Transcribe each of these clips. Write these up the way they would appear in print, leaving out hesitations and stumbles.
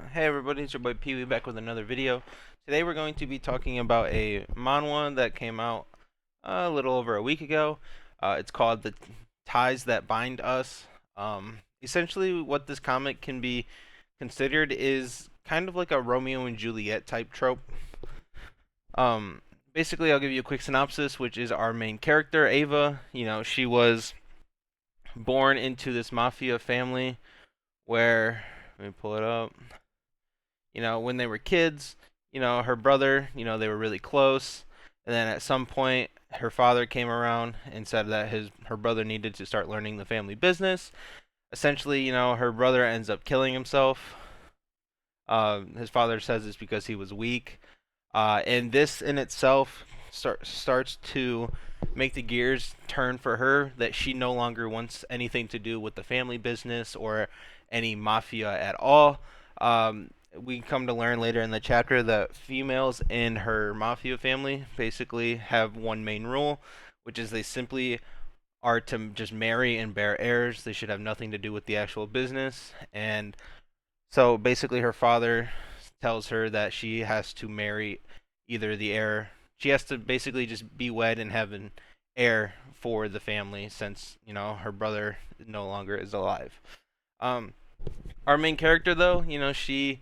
Hey everybody, it's your boy Pee Wee back with another video. Today we're going to be talking about a manhwa that came out a little over a week ago. It's called The Ties That Bind Us. Essentially, what this comic can be considered is kind of like a Romeo and Juliet type trope. Um, Basically, I'll give you a quick synopsis, which is our main character, Ava. She was born into this mafia family where, let me pull it up. When they were kids, her brother, they were really close. And then at some point, her father came around and said that her brother needed to start learning the family business. Essentially, her brother ends up killing himself. His father says it's because he was weak. And this in itself starts to make the gears turn for her that she no longer wants anything to do with the family business or any mafia at all. We come to learn later in the chapter that females in her mafia family basically have one main rule, which is they simply are to just marry and bear heirs. They should have nothing to do with the actual business. And so basically, her father tells her that she has to marry either the heir. She has to basically just be wed and have an heir for the family since, her brother no longer is alive. Um, our main character, though, she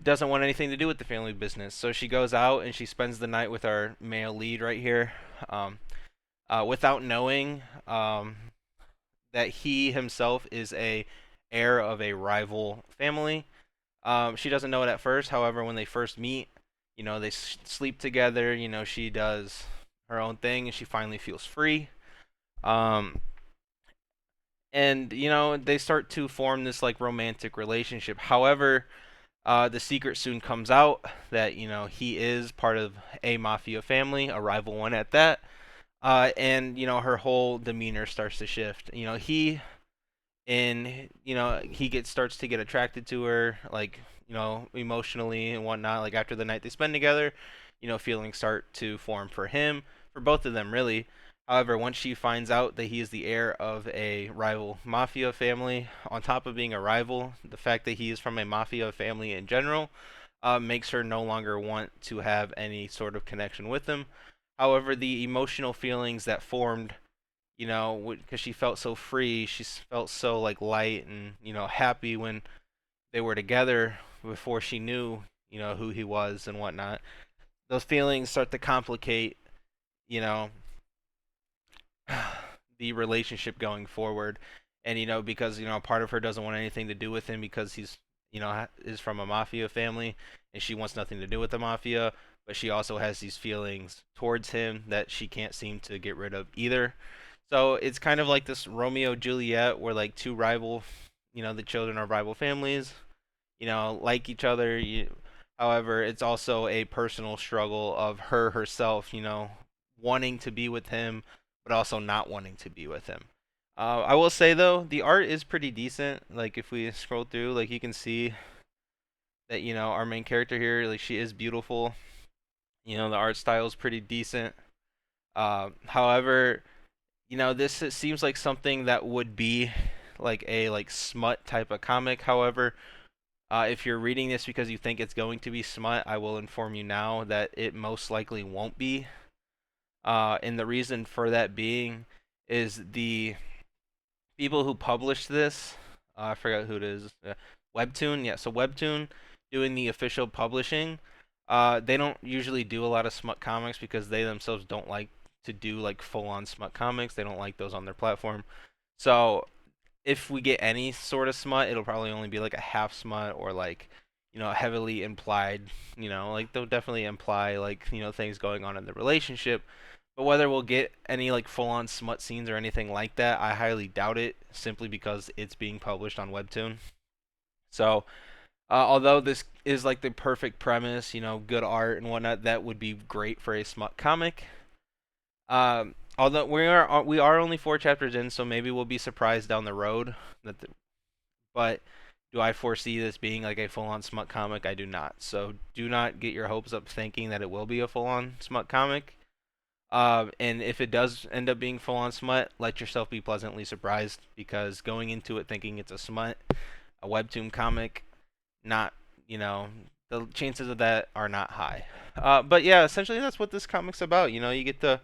doesn't want anything to do with the family business. So she goes out and she spends the night with our male lead right here, um, without knowing that he himself is a heir of a rival family. She doesn't know it at first. However, when they first meet, they sleep together. She does her own thing and she finally feels free. Um, and they start to form this like romantic relationship. However, the secret soon comes out that he is part of a mafia family, a rival one at that. And her whole demeanor starts to shift. He starts to get attracted to her, like emotionally and whatnot. Like after the night they spend together, feelings start to form for him, for both of them really. However, once she finds out that he is the heir of a rival mafia family, on top of being a rival, the fact that he is from a mafia family in general makes her no longer want to have any sort of connection with him. However, the emotional feelings that formed, because she felt so free, she felt so like light and happy when they were together before she knew who he was and whatnot. Those feelings start to complicate you know the relationship going forward. And because part of her doesn't want anything to do with him because he's is from a mafia family and she wants nothing to do with the mafia, but she also has these feelings towards him that she can't seem to get rid of either. So it's kind of like this Romeo Juliet where like two rival, the children are rival families, like each other. However, it's also a personal struggle of her herself, wanting to be with him, but also not wanting to be with him. I will say though, the art is pretty decent. Like if we scroll through, like you can see that our main character here, like she is beautiful. The art style is pretty decent. However, this it seems like something that would be like a like smut type of comic. However, if you're reading this because you think it's going to be smut, I will inform you now that it most likely won't be. And the reason for that being is the people who published this. I forgot who it is. Webtoon, yeah. So Webtoon doing the official publishing. They don't usually do a lot of smut comics because they themselves don't like to do like full-on smut comics. They don't like those on their platform. So if we get any sort of smut, it'll probably only be like a half smut or like heavily implied. Like they'll definitely imply like things going on in the relationship. But whether we'll get any like full-on smut scenes or anything like that, I highly doubt it, simply because it's being published on Webtoon. So, although this is like the perfect premise, good art and whatnot, that would be great for a smut comic. Although we are only 4 chapters in, so maybe we'll be surprised down the road. But do I foresee this being like a full-on smut comic? I do not. So do not get your hopes up thinking that it will be a full-on smut comic. And if it does end up being full on smut, let yourself be pleasantly surprised, because going into it thinking it's a smut, a webtoon comic, not you know, the chances of that are not high. But yeah, essentially that's what this comic's about. You know, you get to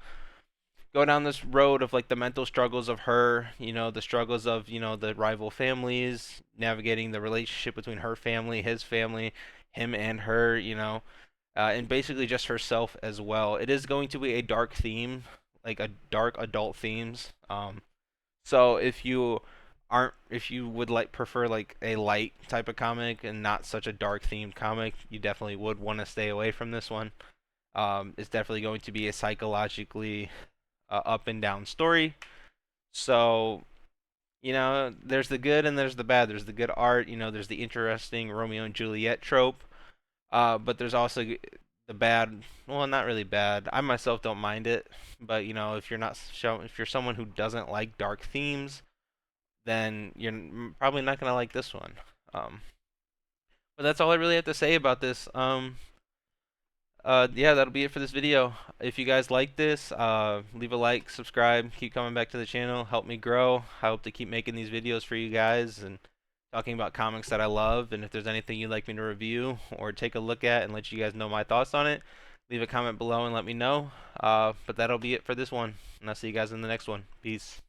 go down this road of like the mental struggles of her, you know, the struggles of, you know, the rival families, navigating the relationship between her family, his family, him and her, you know, and basically just herself as well. It is going to be a dark theme, like a dark adult themes. So if you would like prefer like a light type of comic and not such a dark themed comic, you definitely would want to stay away from this one. It's definitely going to be a psychologically up and down story. So, you know, there's the good and there's the bad. There's the good art, you know, there's the interesting Romeo and Juliet trope. But there's also the bad. Well, not really bad. I myself don't mind it, but you know, if you're someone who doesn't like dark themes, then you're probably not gonna like this one. Um, but that's all I really have to say about this. Yeah, that'll be it for this video. If you guys like this, leave a like, subscribe, keep coming back to the channel, help me grow. I hope to keep making these videos for you guys and talking about comics that I love. And if there's anything you'd like me to review or take a look at and let you guys know my thoughts on it, leave a comment below and let me know. But that'll be it for this one, and I'll see you guys in the next one. Peace.